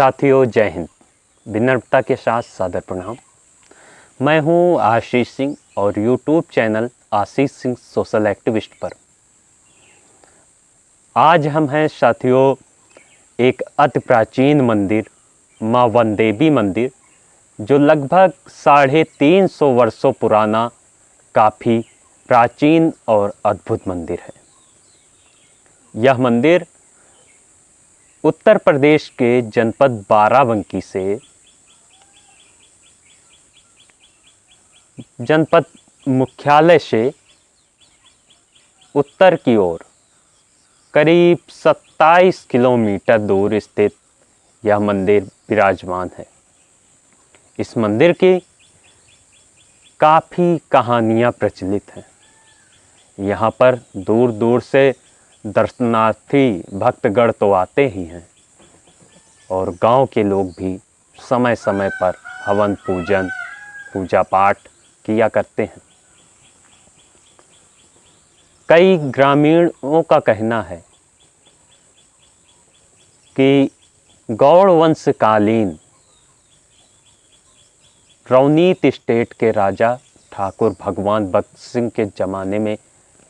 साथियों जय हिंद। विनम्रता के साथ सादर प्रणाम। मैं हूं आशीष सिंह और YouTube channel Ashish Singh social activist पर आज हम हैं साथियों एक अति प्राचीन मंदिर माँ वन देवी मंदिर जो लगभग 350 वर्षों पुराना काफ़ी प्राचीन और अद्भुत मंदिर है। यह मंदिर उत्तर प्रदेश के जनपद बाराबंकी से जनपद मुख्यालय से उत्तर की ओर करीब 27 किलोमीटर दूर स्थित यह मंदिर विराजमान है। इस मंदिर की काफ़ी कहानियाँ प्रचलित हैं। यहाँ पर दूर दूर से दर्शनार्थी भक्तगण तो आते ही हैं और गांव के लोग भी समय समय पर हवन पूजन पूजा पाठ किया करते हैं। कई ग्रामीणों का कहना है कि गौड़ वंशकालीन रौनीत स्टेट के राजा ठाकुर भगवान बख्श सिंह के ज़माने में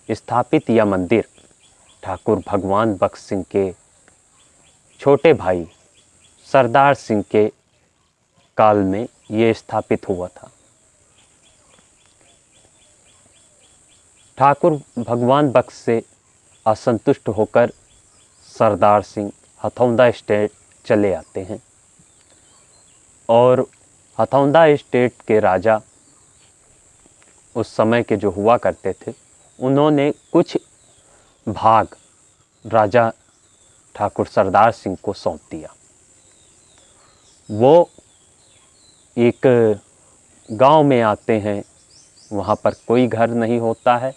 स्थापित यह मंदिर ठाकुर भगवान बख्श सिंह के छोटे भाई सरदार सिंह के काल में ये स्थापित हुआ था। ठाकुर भगवान बख्श से असंतुष्ट होकर सरदार सिंह हथौदा स्टेट चले आते हैं और हथौदा स्टेट के राजा उस समय के जो हुआ करते थे उन्होंने कुछ भाग राजा ठाकुर सरदार सिंह को सौंप दिया। वो एक गांव में आते हैं, वहाँ पर कोई घर नहीं होता है।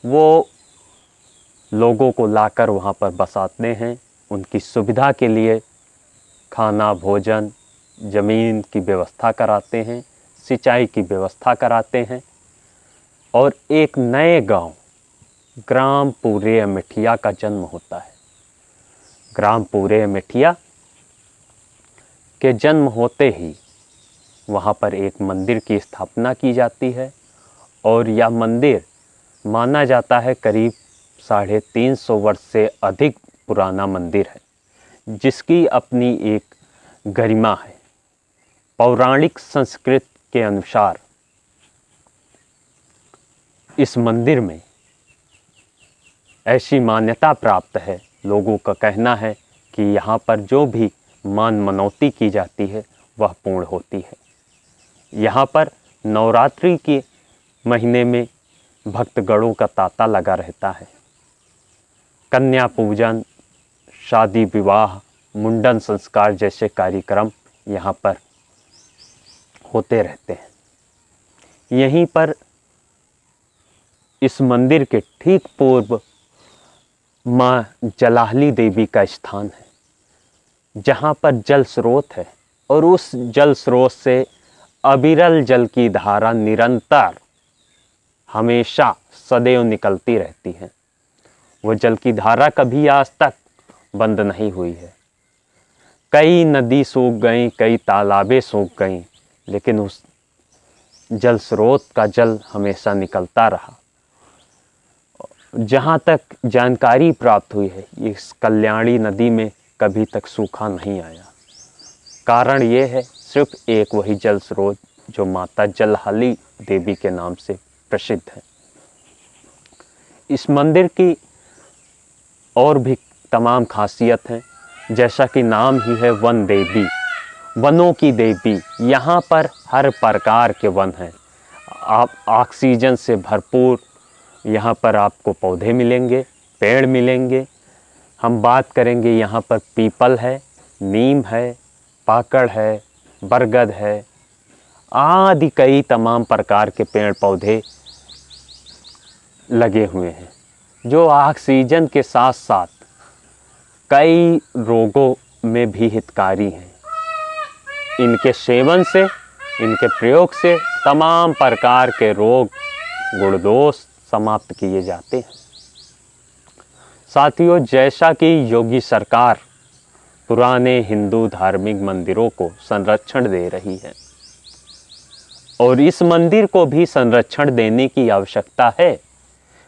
वो लोगों को लाकर वहाँ पर बसाते हैं, उनकी सुविधा के लिए खाना भोजन ज़मीन की व्यवस्था कराते हैं, सिंचाई की व्यवस्था कराते हैं और एक नए गांव ग्राम पूरे मिठिया का जन्म होता है। ग्राम पूरे मिठिया के जन्म होते ही वहाँ पर एक मंदिर की स्थापना की जाती है और यह मंदिर माना जाता है करीब 350 वर्ष से अधिक पुराना मंदिर है, जिसकी अपनी एक गरिमा है। पौराणिक संस्कृति के अनुसार इस मंदिर में ऐसी मान्यता प्राप्त है, लोगों का कहना है कि यहाँ पर जो भी मान मनौती की जाती है वह पूर्ण होती है। यहाँ पर नवरात्रि के महीने में भक्तगणों का तांता लगा रहता है। कन्या पूजन शादी विवाह मुंडन संस्कार जैसे कार्यक्रम यहाँ पर होते रहते हैं। यहीं पर इस मंदिर के ठीक पूर्व माँ जलाहली देवी का स्थान है, जहाँ पर जल स्रोत है और उस जल स्रोत से अविरल जल की धारा निरंतर हमेशा सदैव निकलती रहती है। वो जल की धारा कभी आज तक बंद नहीं हुई है। कई नदी सूख गई, कई तालाबें सूख गईं, लेकिन उस जल स्रोत का जल हमेशा निकलता रहा। जहाँ तक जानकारी प्राप्त हुई है, इस कल्याणी नदी में कभी तक सूखा नहीं आया। कारण ये है सिर्फ एक वही जल स्रोत जो माता जलाहली देवी के नाम से प्रसिद्ध है। इस मंदिर की और भी तमाम खासियत हैं, जैसा कि नाम ही है वन देवी, वनों की देवी। यहाँ पर हर प्रकार के वन हैं। आप ऑक्सीजन से भरपूर यहाँ पर आपको पौधे मिलेंगे, पेड़ मिलेंगे। हम बात करेंगे यहाँ पर पीपल है, नीम है, पाकड़ है, बरगद है, आदि कई तमाम प्रकार के पेड़ पौधे लगे हुए हैं, जो ऑक्सीजन के साथ साथ कई रोगों में भी हितकारी हैं। इनके सेवन से, इनके प्रयोग से तमाम प्रकार के रोग गुणदोष समाप्त किए जाते हैं। साथियों, जैसा कि योगी सरकार पुराने हिंदू धार्मिक मंदिरों को संरक्षण दे रही है और इस मंदिर को भी संरक्षण देने की आवश्यकता है।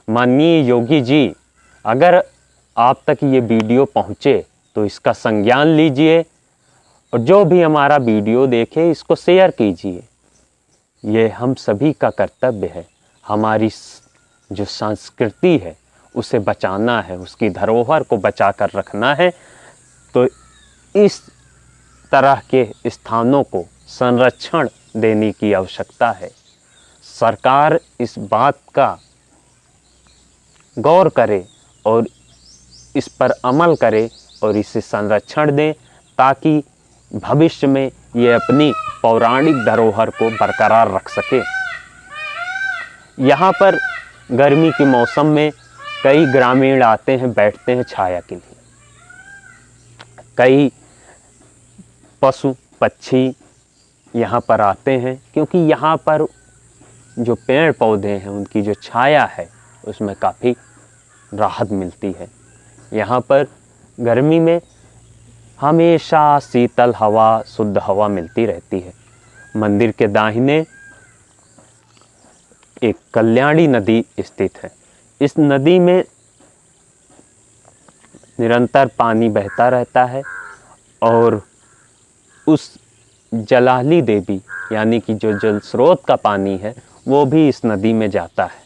माननीय योगी जी, अगर आप तक ये वीडियो पहुँचे तो इसका संज्ञान लीजिए और जो भी हमारा वीडियो देखे इसको शेयर कीजिए। ये हम सभी का कर्तव्य है। हमारी जो संस्कृति है उसे बचाना है, उसकी धरोहर को बचा कर रखना है। तो इस तरह के स्थानों को संरक्षण देने की आवश्यकता है। सरकार इस बात का गौर करे और इस पर अमल करे और इसे संरक्षण दें ताकि भविष्य में ये अपनी पौराणिक धरोहर को बरकरार रख सके। यहाँ पर गर्मी के मौसम में कई ग्रामीण आते हैं, बैठते हैं छाया के लिए। कई पशु पक्षी यहाँ पर आते हैं क्योंकि यहाँ पर जो पेड़ पौधे हैं उनकी जो छाया है उसमें काफ़ी राहत मिलती है। यहाँ पर गर्मी में हमेशा शीतल हवा, शुद्ध हवा मिलती रहती है। मंदिर के दाहिने एक कल्याणी नदी स्थित है। इस नदी में निरंतर पानी बहता रहता है और उस जलाली देवी यानी कि जो जल स्रोत का पानी है वो भी इस नदी में जाता है,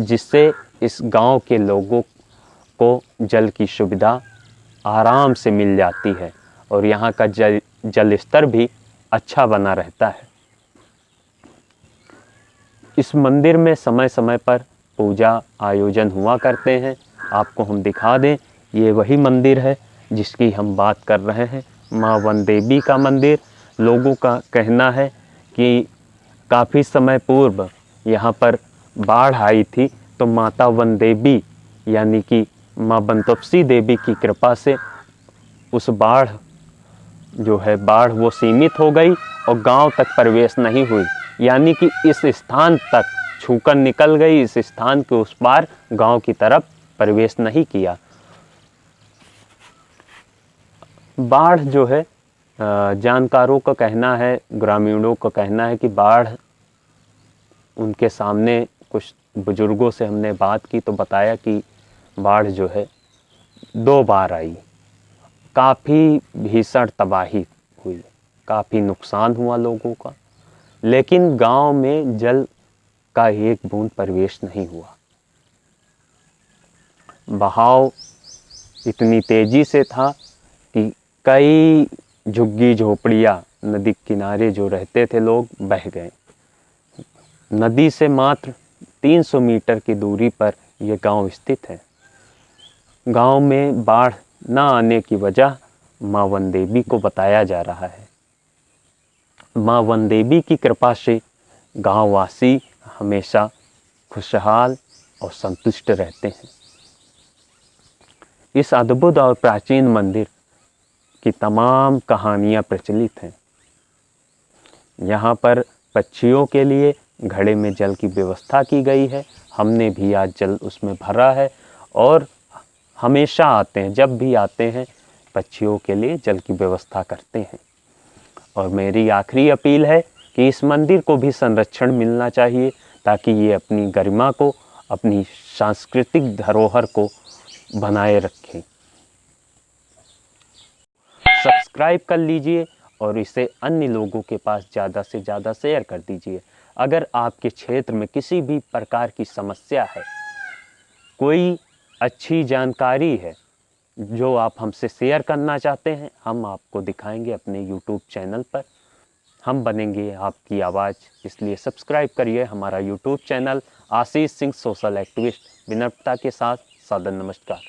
जिससे इस गांव के लोगों को जल की सुविधा आराम से मिल जाती है और यहाँ का जल स्तर भी अच्छा बना रहता है। इस मंदिर में समय समय पर पूजा आयोजन हुआ करते हैं। आपको हम दिखा दें, ये वही मंदिर है जिसकी हम बात कर रहे हैं, माँ वन देवी का मंदिर। लोगों का कहना है कि काफ़ी समय पूर्व यहाँ पर बाढ़ आई थी तो माता वन देवी यानी कि माँ बनतपसी देवी की कृपा से उस बाढ़ वो सीमित हो गई और गांव तक प्रवेश नहीं हुई, यानी कि इस स्थान तक छूकर निकल गई, इस स्थान के उस पार गांव की तरफ प्रवेश नहीं किया। बाढ़ जो है, जानकारों का कहना है, ग्रामीणों का कहना है कि बाढ़ उनके सामने, कुछ बुजुर्गों से हमने बात की तो बताया कि बाढ़ जो है 2 बार आई, काफ़ी भीषण तबाही हुई, काफ़ी नुकसान हुआ लोगों का, लेकिन गांव में जल का एक बूंद प्रवेश नहीं हुआ। बहाव इतनी तेजी से था कि कई झुग्गी झोपड़ियाँ नदी किनारे जो रहते थे लोग बह गए। नदी से मात्र 300 मीटर की दूरी पर यह गांव स्थित है। गांव में बाढ़ न आने की वजह माँ वन देवी को बताया जा रहा है। माँ वन देवी की कृपा से गांववासी हमेशा खुशहाल और संतुष्ट रहते हैं। इस अद्भुत और प्राचीन मंदिर की तमाम कहानियाँ प्रचलित हैं। यहाँ पर पक्षियों के लिए घड़े में जल की व्यवस्था की गई है। हमने भी आज जल उसमें भरा है और हमेशा आते हैं, जब भी आते हैं पक्षियों के लिए जल की व्यवस्था करते हैं। और मेरी आखिरी अपील है कि इस मंदिर को भी संरक्षण मिलना चाहिए ताकि ये अपनी गरिमा को, अपनी सांस्कृतिक धरोहर को बनाए रखें। सब्सक्राइब कर लीजिए और इसे अन्य लोगों के पास ज़्यादा से ज़्यादा शेयर कर दीजिए। अगर आपके क्षेत्र में किसी भी प्रकार की समस्या है, कोई अच्छी जानकारी है जो आप हमसे शेयर करना चाहते हैं, हम आपको दिखाएंगे अपने YouTube चैनल पर। हम बनेंगे आपकी आवाज़, इसलिए सब्सक्राइब करिए हमारा YouTube channel Ashish Singh social activist. विनम्रता के साथ सादर नमस्कार।